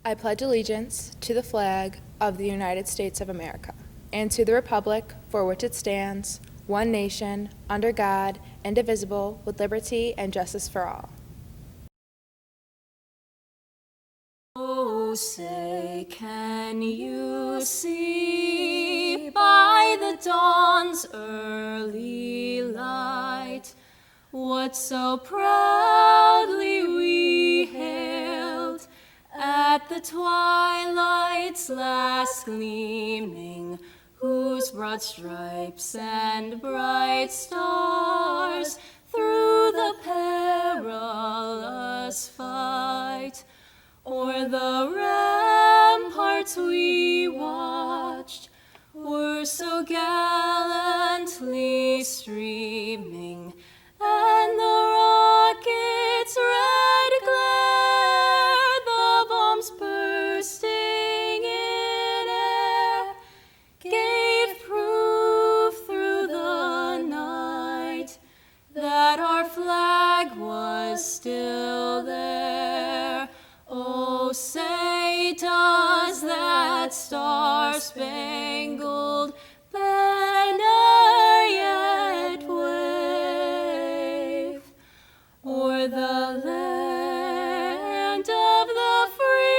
I pledge allegiance to the flag of the United States of America and to the republic for which it stands, one nation, under God, indivisible, with liberty and justice for all. Oh, say, can you see by the dawn's early light what so proudly we hailed at the twilight's last gleaming, whose broad stripes and bright stars through the perilous fight o'er the ramparts we watched were so gallantly streaming, and the rocket's red glare, the bombs bursting in air, gave proof through the night that our flag was still there. Oh, say, does that star-spangled banner yet wave o'er the land of the free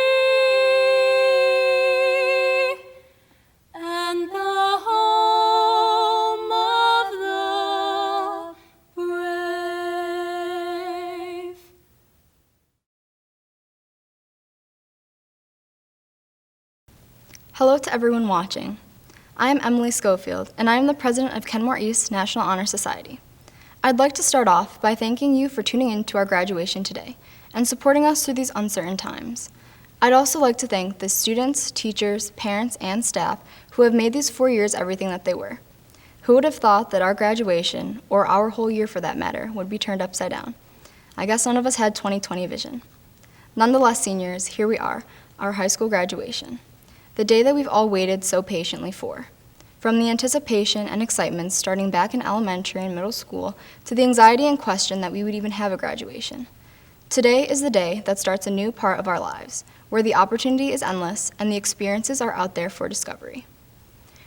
and the home of the brave? Hello to everyone watching. I am Emily Schofield, and I am the president of Kenmore-East National Honor Society. I'd like to start off by thanking you for tuning in to our graduation today and supporting us through these uncertain times. I'd also like to thank the students, teachers, parents, and staff who have made these 4 years everything that they were. Who would have thought that our graduation, or our whole year for that matter, would be turned upside down? I guess none of us had 20/20 vision. Nonetheless, seniors, here we are, our high school graduation. The day that we've all waited so patiently for. From the anticipation and excitement starting back in elementary and middle school to the anxiety and question that we would even have a graduation. Today is the day that starts a new part of our lives, where the opportunity is endless and the experiences are out there for discovery.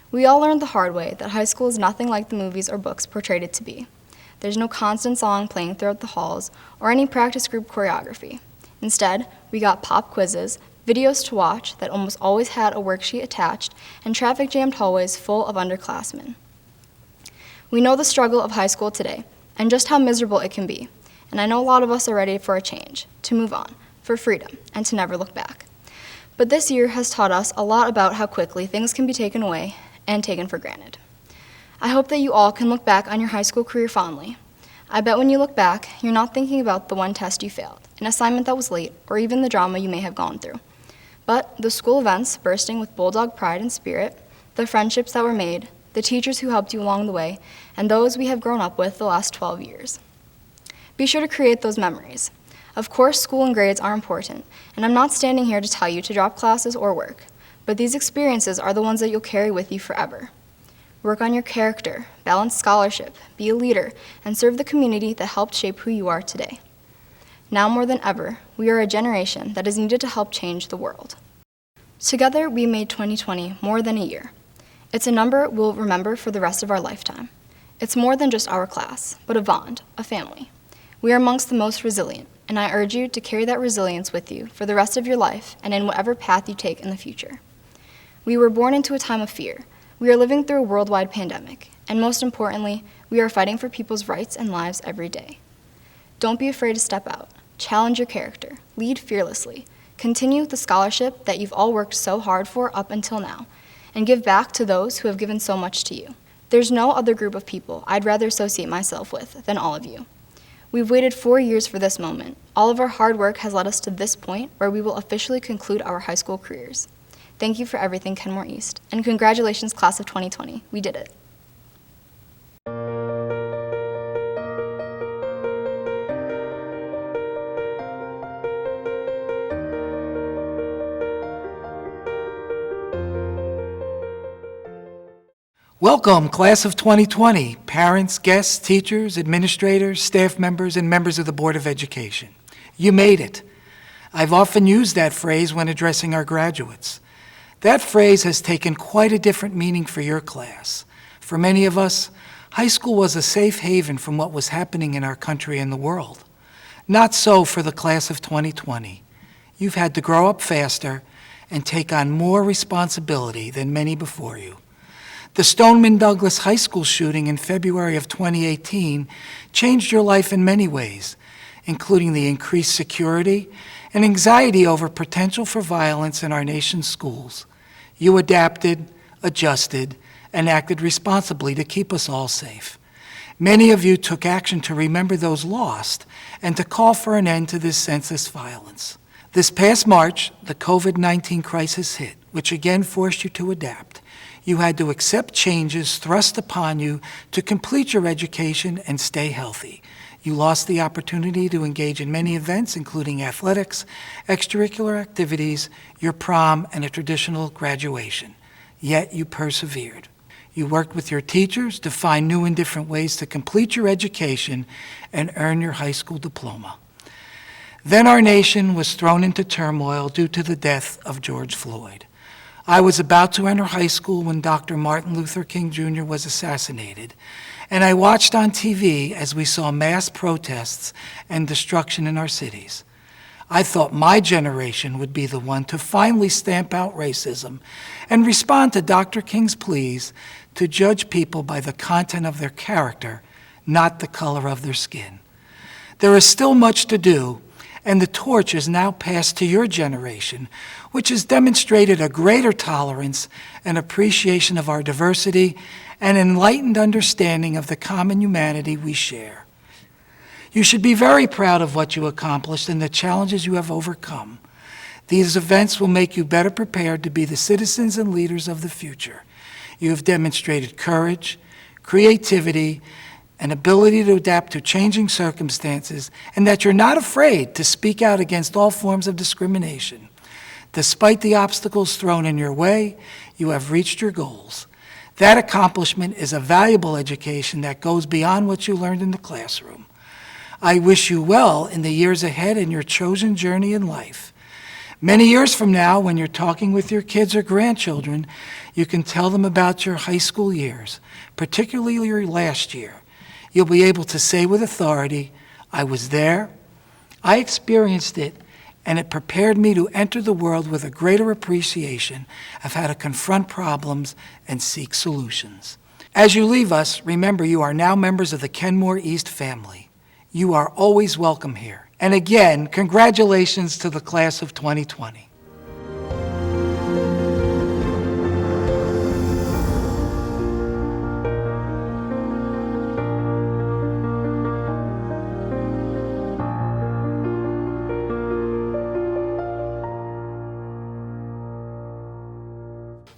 We all learned the hard way that high school is nothing like the movies or books portrayed it to be. There's no constant song playing throughout the halls or any practice group choreography. Instead, we got pop quizzes, videos to watch that almost always had a worksheet attached, and traffic-jammed hallways full of underclassmen. We know the struggle of high school today, and just how miserable it can be, and I know a lot of us are ready for a change, to move on, for freedom, and to never look back. But this year has taught us a lot about how quickly things can be taken away and taken for granted. I hope that you all can look back on your high school career fondly. I bet when you look back, you're not thinking about the one test you failed, an assignment that was late, or even the drama you may have gone through. But the school events bursting with bulldog pride and spirit, the friendships that were made, the teachers who helped you along the way, and those we have grown up with the last 12 years. Be sure to create those memories. Of course, school and grades are important, and I'm not standing here to tell you to drop classes or work, but these experiences are the ones that you'll carry with you forever. Work on your character, balance scholarship, be a leader, and serve the community that helped shape who you are today. Now more than ever, we are a generation that is needed to help change the world. Together, we made 2020 more than a year. It's a number we'll remember for the rest of our lifetime. It's more than just our class, but a bond, a family. We are amongst the most resilient, and I urge you to carry that resilience with you for the rest of your life and in whatever path you take in the future. We were born into a time of fear. We are living through a worldwide pandemic, and most importantly, we are fighting for people's rights and lives every day. Don't be afraid to step out. Challenge your character. Lead fearlessly. Continue the scholarship that you've all worked so hard for up until now, and give back to those who have given so much to you. There's no other group of people I'd rather associate myself with than all of you. We've waited 4 years for this moment. All of our hard work has led us to this point where we will officially conclude our high school careers. Thank you for everything, Kenmore-East, and congratulations, class of 2020. We did it. Welcome, class of 2020, parents, guests, teachers, administrators, staff members, and members of the Board of Education. You made it. I've often used that phrase when addressing our graduates. That phrase has taken quite a different meaning for your class. For many of us, high school was a safe haven from what was happening in our country and the world. Not so for the class of 2020. You've had to grow up faster and take on more responsibility than many before you. The Stoneman Douglas High School shooting in February of 2018 changed your life in many ways, including the increased security and anxiety over potential for violence in our nation's schools. You adapted, adjusted, and acted responsibly to keep us all safe. Many of you took action to remember those lost and to call for an end to this senseless violence. This past March, the COVID-19 crisis hit, which again forced you to adapt. You had to accept changes thrust upon you to complete your education and stay healthy. You lost the opportunity to engage in many events, including athletics, extracurricular activities, your prom, and a traditional graduation. Yet you persevered. You worked with your teachers to find new and different ways to complete your education and earn your high school diploma. Then our nation was thrown into turmoil due to the death of George Floyd. I was about to enter high school when Dr. Martin Luther King Jr. was assassinated, and I watched on TV as we saw mass protests and destruction in our cities. I thought my generation would be the one to finally stamp out racism and respond to Dr. King's pleas to judge people by the content of their character, not the color of their skin. There is still much to do, and the torch is now passed to your generation, which has demonstrated a greater tolerance and appreciation of our diversity and enlightened understanding of the common humanity we share. You should be very proud of what you accomplished and the challenges you have overcome. These events will make you better prepared to be the citizens and leaders of the future. You have demonstrated courage, creativity, an ability to adapt to changing circumstances, and that you're not afraid to speak out against all forms of discrimination. Despite the obstacles thrown in your way, you have reached your goals. That accomplishment is a valuable education that goes beyond what you learned in the classroom. I wish you well in the years ahead in your chosen journey in life. Many years from now, when you're talking with your kids or grandchildren, you can tell them about your high school years, particularly your last year. You'll be able to say with authority, I was there, I experienced it, and it prepared me to enter the world with a greater appreciation of how to confront problems and seek solutions. As you leave us, remember you are now members of the Kenmore East family. You are always welcome here. And again, congratulations to the class of 2020.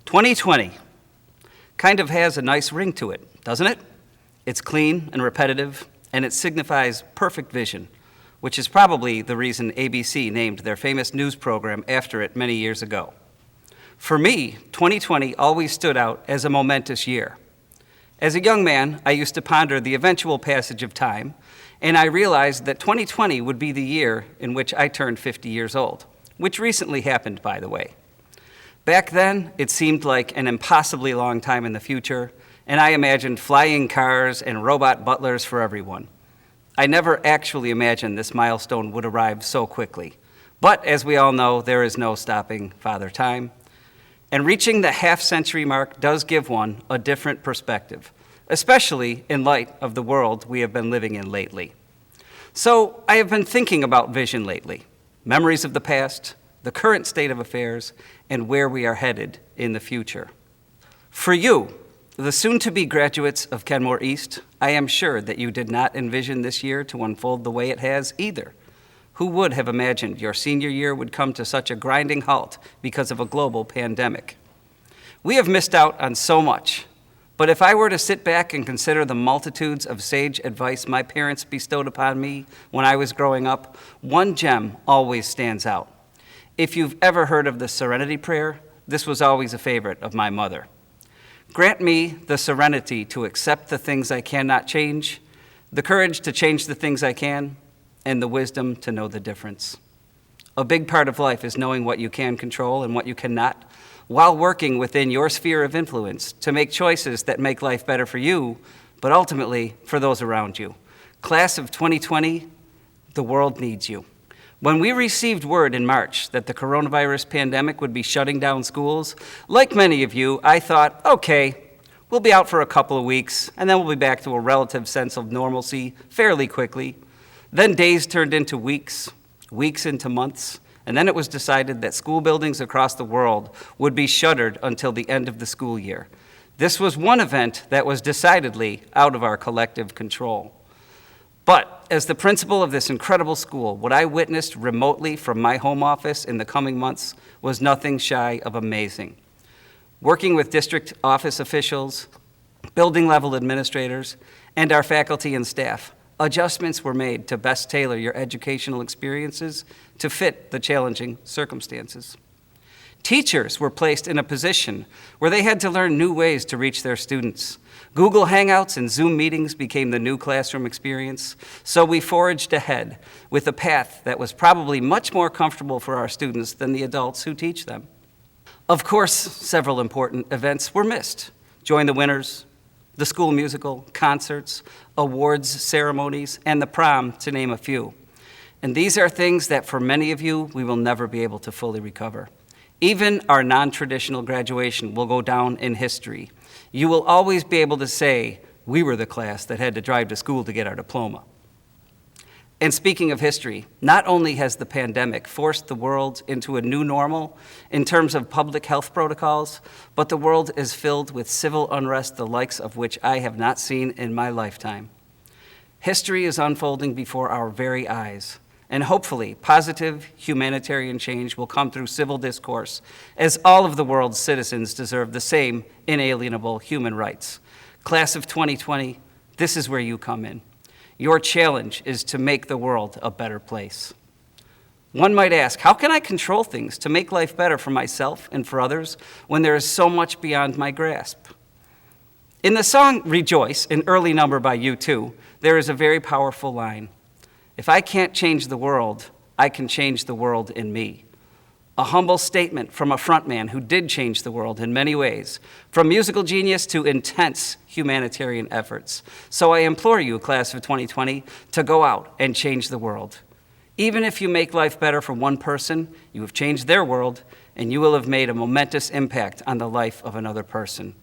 "2020 kind of has a nice ring to it, doesn't it? It's clean and repetitive, and it signifies perfect vision, which is probably the reason ABC named their famous news program after it many years ago. For me, 2020 always stood out as a momentous year. As a young man, I used to ponder the eventual passage of time, and I realized that 2020 would be the year in which I turned 50 years old, which recently happened, by the way. Back then, it seemed like an impossibly long time in the future, and I imagined flying cars and robot butlers for everyone. I never actually imagined this milestone would arrive so quickly. But as we all know, there is no stopping Father Time. And reaching the half-century mark does give one a different perspective, especially in light of the world we have been living in lately. So I have been thinking about vision lately, memories of the past, the current state of affairs, and where we are headed in the future. For you, the soon-to-be graduates of Kenmore East, I am sure that you did not envision this year to unfold the way it has either. Who would have imagined your senior year would come to such a grinding halt because of a global pandemic? We have missed out on so much, but if I were to sit back and consider the multitudes of sage advice my parents bestowed upon me when I was growing up, one gem always stands out. If you've ever heard of the Serenity Prayer, this was always a favorite of my mother. Grant me the serenity to accept the things I cannot change, the courage to change the things I can, and the wisdom to know the difference. A big part of life is knowing what you can control and what you cannot, while working within your sphere of influence to make choices that make life better for you, but ultimately for those around you. Class of 2020, the world needs you. When we received word in March that the coronavirus pandemic would be shutting down schools, like many of you, I thought, okay, we'll be out for a couple of weeks, and then we'll be back to a relative sense of normalcy fairly quickly. Then days turned into weeks, weeks into months, and then it was decided that school buildings across the world would be shuttered until the end of the school year. This was one event that was decidedly out of our collective control. But as the principal of this incredible school, what I witnessed remotely from my home office in the coming months was nothing shy of amazing. Working with district office officials, building level administrators, and our faculty and staff, adjustments were made to best tailor your educational experiences to fit the challenging circumstances. Teachers were placed in a position where they had to learn new ways to reach their students. Google Hangouts and Zoom meetings became the new classroom experience, so we forged ahead with a path that was probably much more comfortable for our students than the adults who teach them. Of course, several important events were missed. Join the Winners, the school musical, concerts, awards ceremonies, and the prom, to name a few. And these are things that for many of you, we will never be able to fully recover. Even our non-traditional graduation will go down in history. You will always be able to say, we were the class that had to drive to school to get our diploma. And speaking of history, not only has the pandemic forced the world into a new normal in terms of public health protocols, but the world is filled with civil unrest the likes of which I have not seen in my lifetime. History is unfolding before our very eyes, and hopefully positive humanitarian change will come through civil discourse, as all of the world's citizens deserve the same inalienable human rights. Class of 2020, this is where you come in. Your challenge is to make the world a better place. One might ask, how can I control things to make life better for myself and for others when there is so much beyond my grasp? In the song Rejoice, an early number by U2, there is a very powerful line. If I can't change the world, I can change the world in me. A humble statement from a frontman who did change the world in many ways, from musical genius to intense humanitarian efforts. So I implore you, class of 2020, to go out and change the world. Even if you make life better for one person, you have changed their world, and you will have made a momentous impact on the life of another person.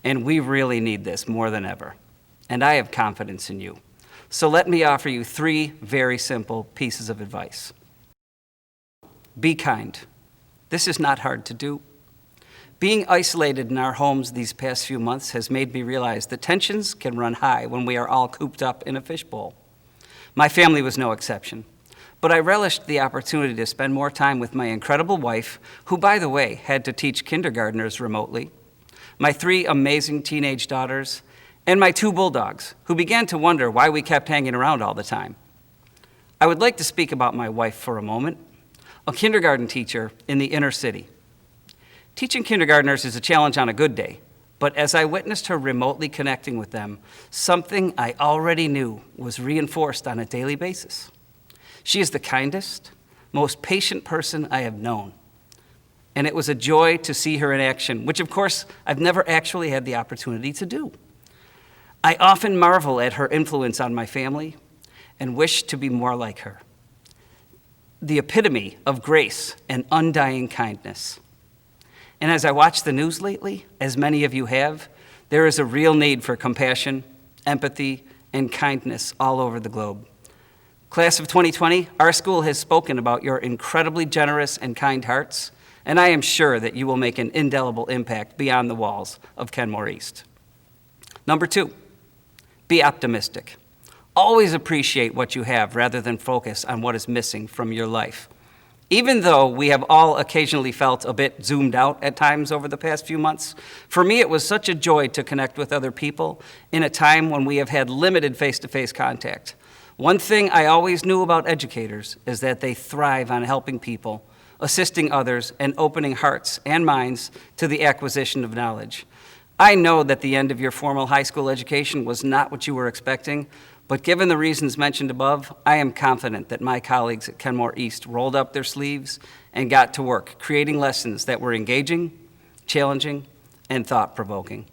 And we really need this more than ever. And I have confidence in you. So let me offer you 3 very simple pieces of advice. Be kind. This is not hard to do. Being isolated in our homes these past few months has made me realize that tensions can run high when we are all cooped up in a fishbowl. My family was no exception, but I relished the opportunity to spend more time with my incredible wife, who, by the way, had to teach kindergartners remotely, my 3 amazing teenage daughters, and my 2 bulldogs, who began to wonder why we kept hanging around all the time. I would like to speak about my wife for a moment, a kindergarten teacher in the inner city. Teaching kindergartners is a challenge on a good day, but as I witnessed her remotely connecting with them, something I already knew was reinforced on a daily basis. She is the kindest, most patient person I have known, and it was a joy to see her in action, which of course I've never actually had the opportunity to do. I often marvel at her influence on my family and wish to be more like her. The epitome of grace and undying kindness. And as I watch the news lately, as many of you have, there is a real need for compassion, empathy, and kindness all over the globe. Class of 2020, our school has spoken about your incredibly generous and kind hearts, and I am sure that you will make an indelible impact beyond the walls of Kenmore East. Number 2, be optimistic. Always appreciate what you have rather than focus on what is missing from your life. Even though we have all occasionally felt a bit zoomed out at times over the past few months, for me it was such a joy to connect with other people in a time when we have had limited face-to-face contact. One thing I always knew about educators is that they thrive on helping people, assisting others, and opening hearts and minds to the acquisition of knowledge. I know that the end of your formal high school education was not what you were expecting, But given the reasons mentioned above, I am confident that my colleagues at Kenmore East rolled up their sleeves and got to work, creating lessons that were engaging, challenging, and thought-provoking.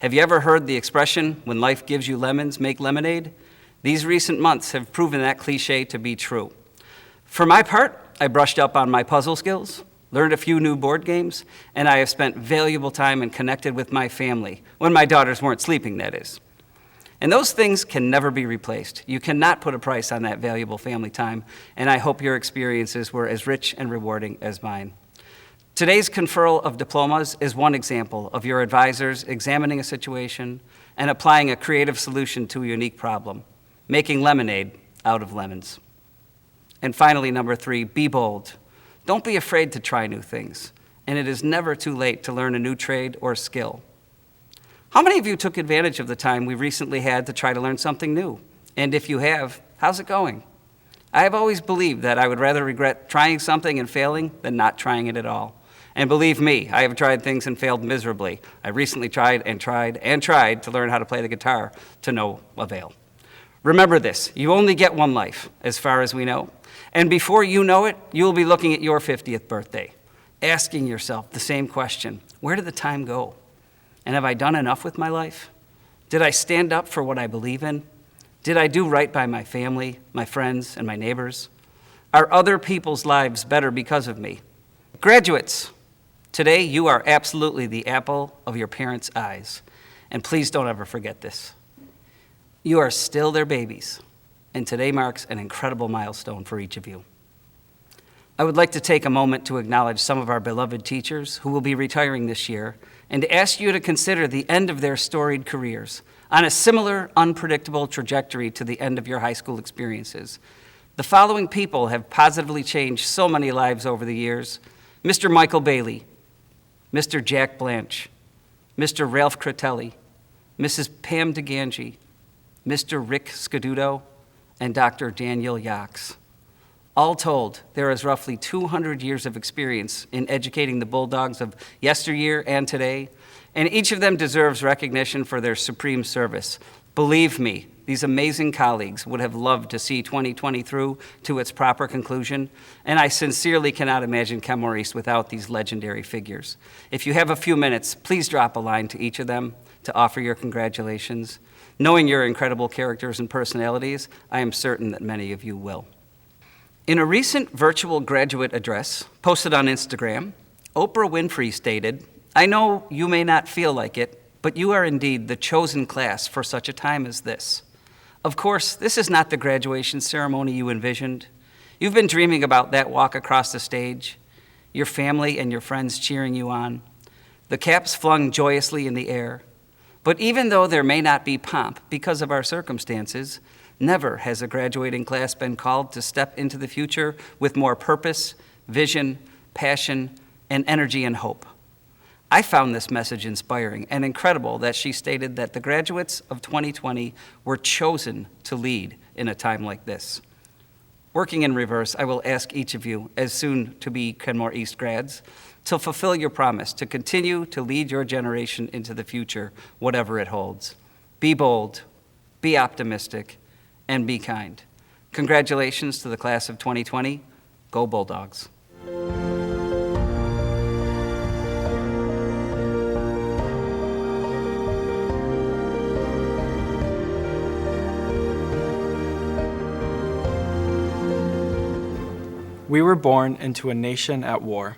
Have you ever heard the expression, when life gives you lemons, make lemonade? These recent months have proven that cliche to be true. For my part, I brushed up on my puzzle skills, learned a few new board games, and I have spent valuable time and connected with my family, when my daughters weren't sleeping, that is. And those things can never be replaced. You cannot put a price on that valuable family time, and I hope your experiences were as rich and rewarding as mine. Today's conferral of diplomas is one example of your advisors examining a situation and applying a creative solution to a unique problem, making lemonade out of lemons. And finally, number 3, be bold. Don't be afraid to try new things, and it is never too late to learn a new trade or skill. How many of you took advantage of the time we recently had to try to learn something new? And if you have, how's it going? I have always believed that I would rather regret trying something and failing than not trying it at all. And believe me, I have tried things and failed miserably. I recently tried to learn how to play the guitar to no avail. Remember this, you only get one life, as far as we know. And before you know it, you will be looking at your 50th birthday, asking yourself the same question, where did the time go? And have I done enough with my life? Did I stand up for what I believe in? Did I do right by my family, my friends, and my neighbors? Are other people's lives better because of me? Graduates, today you are absolutely the apple of your parents' eyes. And please don't ever forget this. You are still their babies, and today marks an incredible milestone for each of you. I would like to take a moment to acknowledge some of our beloved teachers who will be retiring this year and to ask you to consider the end of their storied careers on a similar unpredictable trajectory to the end of your high school experiences. The following people have positively changed so many lives over the years: Mr. Michael Bailey, Mr. Jack Blanche, Mr. Ralph Critelli, Mrs. Pam DeGangi, Mr. Rick Scaduto, and Dr. Daniel Yax. All told, there is roughly 200 years of experience in educating the Bulldogs of yesteryear and today, and each of them deserves recognition for their supreme service. Believe me, these amazing colleagues would have loved to see 2020 through to its proper conclusion, and I sincerely cannot imagine Kenmore East without these legendary figures. If you have a few minutes, please drop a line to each of them to offer your congratulations. Knowing your incredible characters and personalities, I am certain that many of you will. In a recent virtual graduate address posted on Instagram, Oprah Winfrey stated, "I know you may not feel like it, but you are indeed the chosen class for such a time as this. Of course, this is not the graduation ceremony you envisioned. You've been dreaming about that walk across the stage, your family and your friends cheering you on, the caps flung joyously in the air. But even though there may not be pomp because of our circumstances, never has a graduating class been called to step into the future with more purpose, vision, passion, and energy and hope." I found this message inspiring and incredible that she stated that the graduates of 2020 were chosen to lead in a time like this. Working in reverse, I will ask each of you, as soon to be Kenmore East grads, to fulfill your promise to continue to lead your generation into the future, whatever it holds. Be bold, be optimistic, and be kind. Congratulations to the class of 2020. Go Bulldogs. We were born into a nation at war.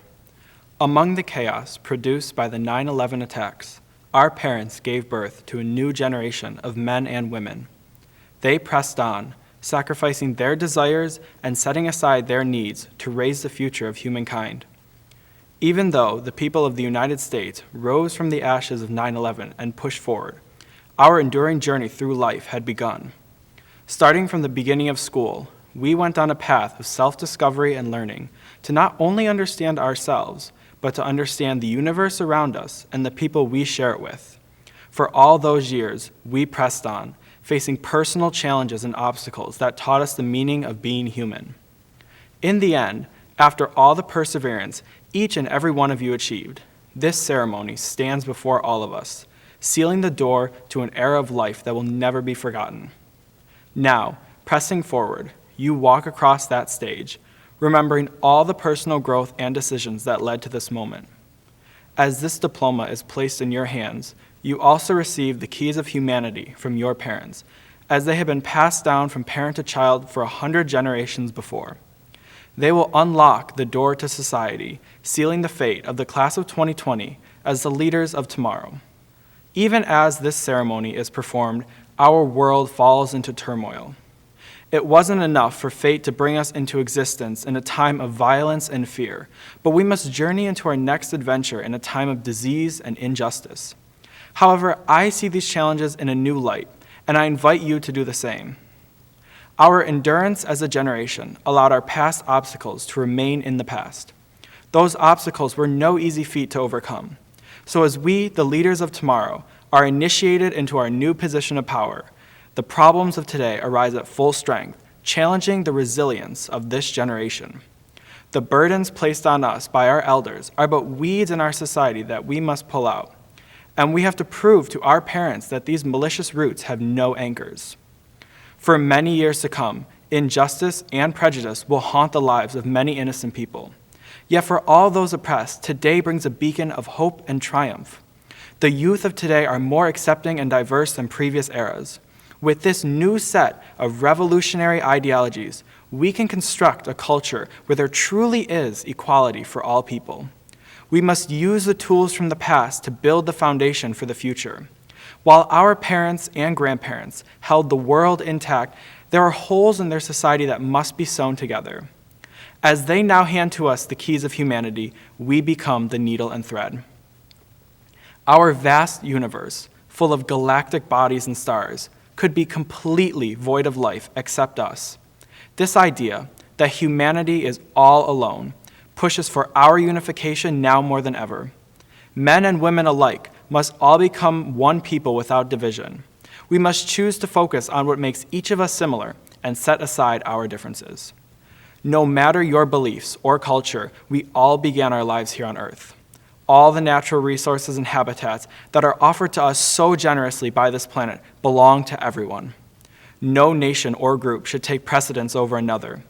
Among the chaos produced by the 9/11 attacks, our parents gave birth to a new generation of men and women. They pressed on, sacrificing their desires and setting aside their needs to raise the future of humankind. Even though the people of the United States rose from the ashes of 9/11 and pushed forward, our enduring journey through life had begun. Starting from the beginning of school, we went on a path of self-discovery and learning to not only understand ourselves, but to understand the universe around us and the people we share it with. For all those years, we pressed on, facing personal challenges and obstacles that taught us the meaning of being human. In the end, after all the perseverance each and every one of you achieved, this ceremony stands before all of us, sealing the door to an era of life that will never be forgotten. Now, pressing forward, you walk across that stage, remembering all the personal growth and decisions that led to this moment. As this diploma is placed in your hands, you also receive the keys of humanity from your parents, as they have been passed down from parent to child for 100 generations before. They will unlock the door to society, sealing the fate of the class of 2020 as the leaders of tomorrow. Even as this ceremony is performed, our world falls into turmoil. It wasn't enough for fate to bring us into existence in a time of violence and fear, but we must journey into our next adventure in a time of disease and injustice. However, I see these challenges in a new light, and I invite you to do the same. Our endurance as a generation allowed our past obstacles to remain in the past. Those obstacles were no easy feat to overcome. So as we, the leaders of tomorrow, are initiated into our new position of power, the problems of today arise at full strength, challenging the resilience of this generation. The burdens placed on us by our elders are but weeds in our society that we must pull out. And we have to prove to our parents that these malicious roots have no anchors. For many years to come, injustice and prejudice will haunt the lives of many innocent people. Yet for all those oppressed, today brings a beacon of hope and triumph. The youth of today are more accepting and diverse than previous eras. With this new set of revolutionary ideologies, we can construct a culture where there truly is equality for all people. We must use the tools from the past to build the foundation for the future. While our parents and grandparents held the world intact, there are holes in their society that must be sewn together. As they now hand to us the keys of humanity, we become the needle and thread. Our vast universe, full of galactic bodies and stars, could be completely void of life except us. This idea that humanity is all alone pushes for our unification now more than ever. Men and women alike must all become one people without division. We must choose to focus on what makes each of us similar and set aside our differences. No matter your beliefs or culture, we all began our lives here on Earth. All the natural resources and habitats that are offered to us so generously by this planet belong to everyone. No nation or group should take precedence over another.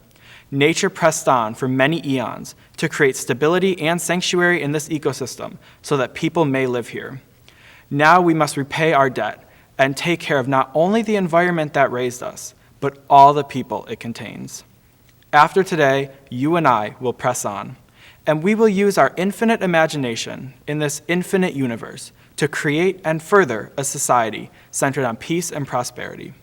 Nature pressed on for many eons to create stability and sanctuary in this ecosystem so that people may live here. Now we must repay our debt and take care of not only the environment that raised us, but all the people it contains. After today, you and I will press on, and we will use our infinite imagination in this infinite universe to create and further a society centered on peace and prosperity.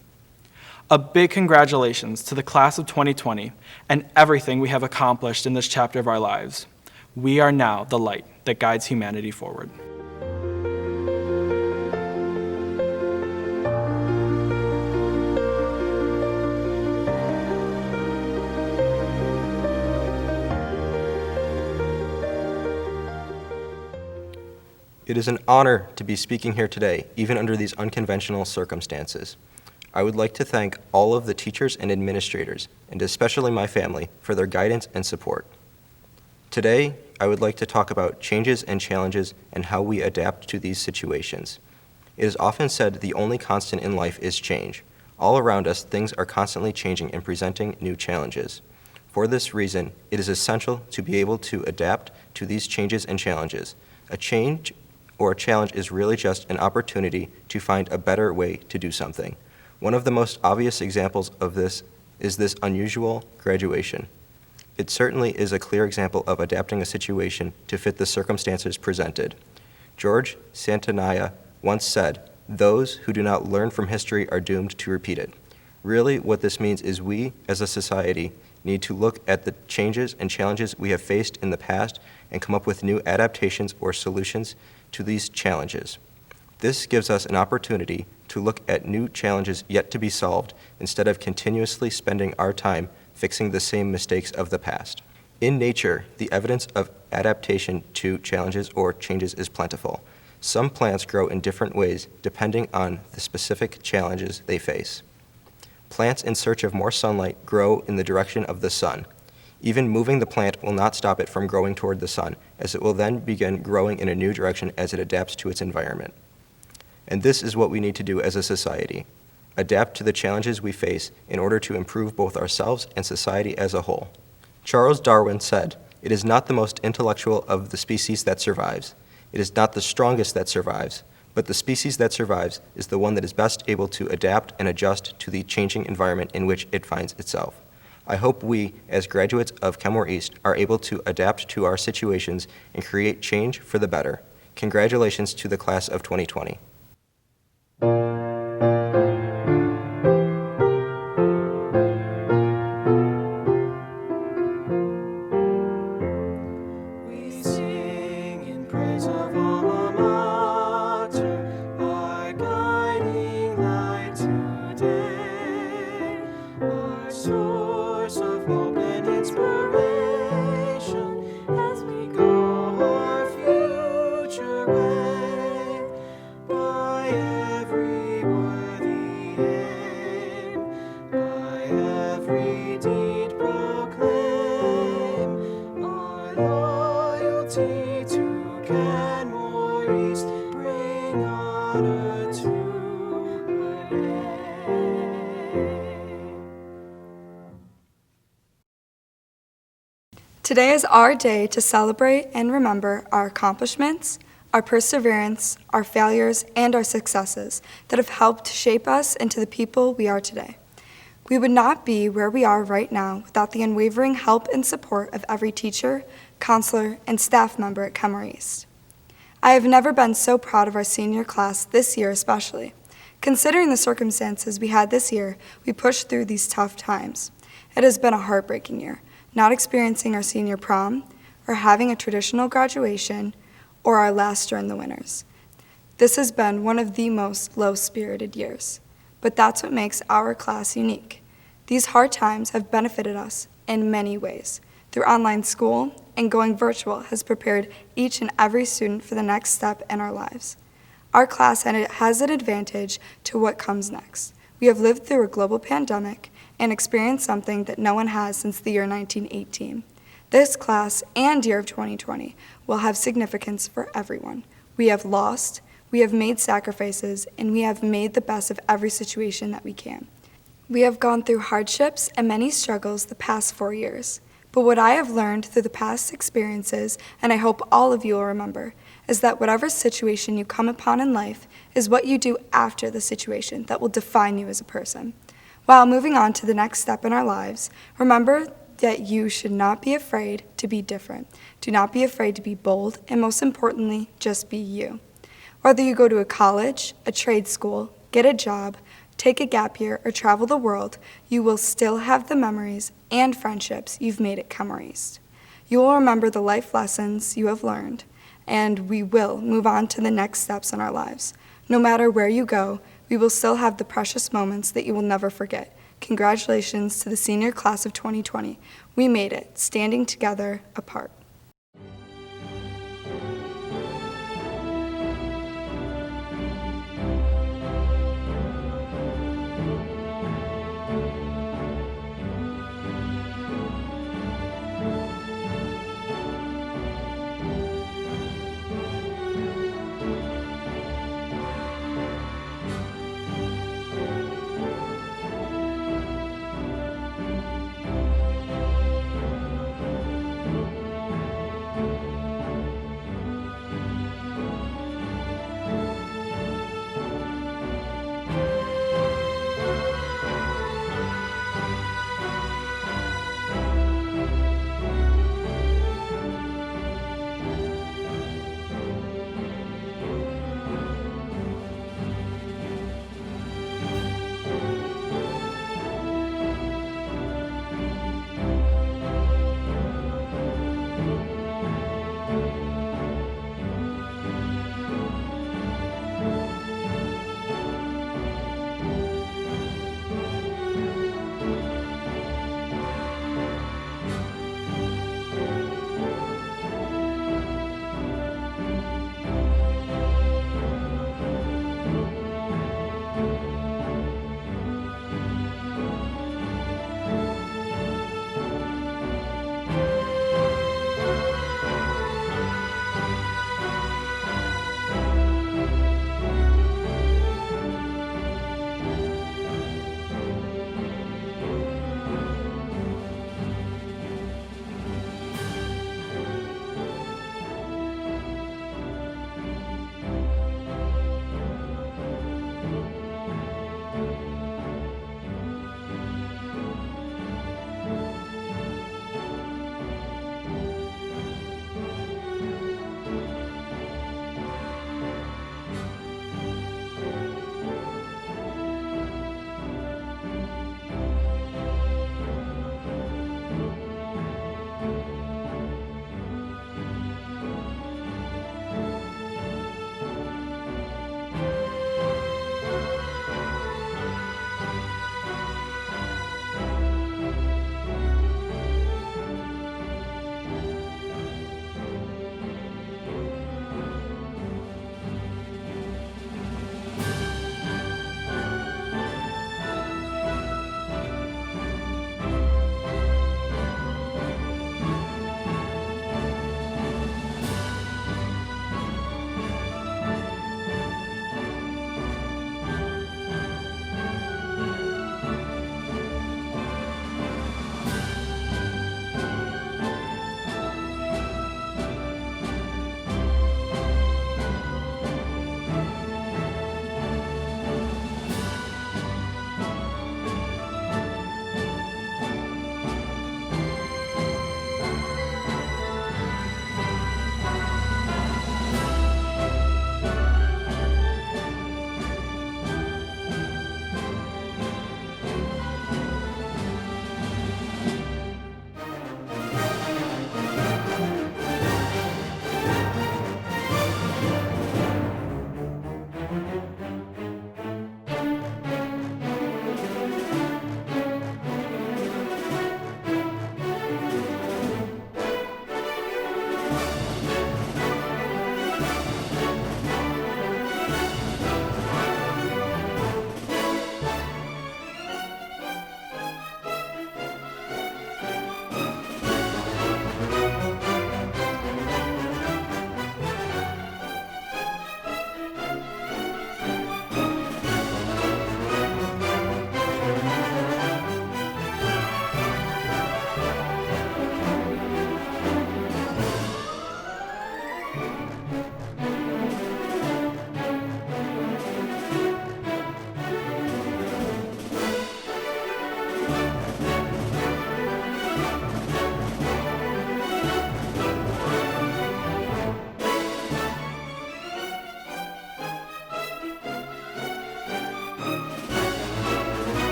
A big congratulations to the class of 2020 and everything we have accomplished in this chapter of our lives. We are now the light that guides humanity forward. It is an honor to be speaking here today, even under these unconventional circumstances. I would like to thank all of the teachers and administrators, and especially my family, for their guidance and support. Today, I would like to talk about changes and challenges and how we adapt to these situations. It is often said the only constant in life is change. All around us, things are constantly changing and presenting new challenges. For this reason, it is essential to be able to adapt to these changes and challenges. A change or a challenge is really just an opportunity to find a better way to do something. One of the most obvious examples of this is this unusual graduation. It certainly is a clear example of adapting a situation to fit the circumstances presented. George Santayana once said, "Those who do not learn from history are doomed to repeat it." Really, what this means is we, as a society, need to look at the changes and challenges we have faced in the past and come up with new adaptations or solutions to these challenges. This gives us an opportunity to look at new challenges yet to be solved instead of continuously spending our time fixing the same mistakes of the past. In nature, the evidence of adaptation to challenges or changes is plentiful. Some plants grow in different ways depending on the specific challenges they face. Plants in search of more sunlight grow in the direction of the sun. Even moving the plant will not stop it from growing toward the sun, as it will then begin growing in a new direction as it adapts to its environment. And this is what we need to do as a society. adapt to the challenges we face in order to improve both ourselves and society as a whole. Charles Darwin said, "It is not the most intellectual of the species that survives. It is not the strongest that survives, but the species that survives is the one that is best able to adapt and adjust to the changing environment in which it finds itself." I hope we, as graduates of Kenmore East, are able to adapt to our situations and create change for the better. Congratulations to the class of 2020. We sing in praise of alma mater, our guiding light today, our source of hope and inspiration as we go our future way. By every worthy aim, by every deed proclaim our loyalty to Kenmore East, bring honor to her name. Today is our day to celebrate and remember our accomplishments, our perseverance, our failures, and our successes that have helped shape us into the people we are today. We would not be where we are right now without the unwavering help and support of every teacher, counselor, and staff member at Kenmore East. I have never been so proud of our senior class this year especially. Considering the circumstances we had this year, we pushed through these tough times. It has been a heartbreaking year, not experiencing our senior prom, or having a traditional graduation, or our last during the winters. This has been one of the most low-spirited years, but that's what makes our class unique. These hard times have benefited us in many ways. Through online school and going virtual has prepared each and every student for the next step in our lives. Our class has an advantage to what comes next. We have lived through a global pandemic and experienced something that no one has since the year 1918. This class and year of 2020 will have significance for everyone. We have lost, we have made sacrifices, and we have made the best of every situation that we can. We have gone through hardships and many struggles the past 4 years. But what I have learned through the past experiences, and I hope all of you will remember, is that whatever situation you come upon in life is what you do after the situation that will define you as a person. While moving on to the next step in our lives, remember that you should not be afraid to be different. Do not be afraid to be bold, and most importantly, just be you. Whether you go to a college, a trade school, get a job, take a gap year, or travel the world, you will still have the memories and friendships you've made at Kenmore East. You will remember the life lessons you have learned, and we will move on to the next steps in our lives. No matter where you go, we will still have the precious moments that you will never forget. Congratulations to the senior class of 2020. We made it, standing together apart.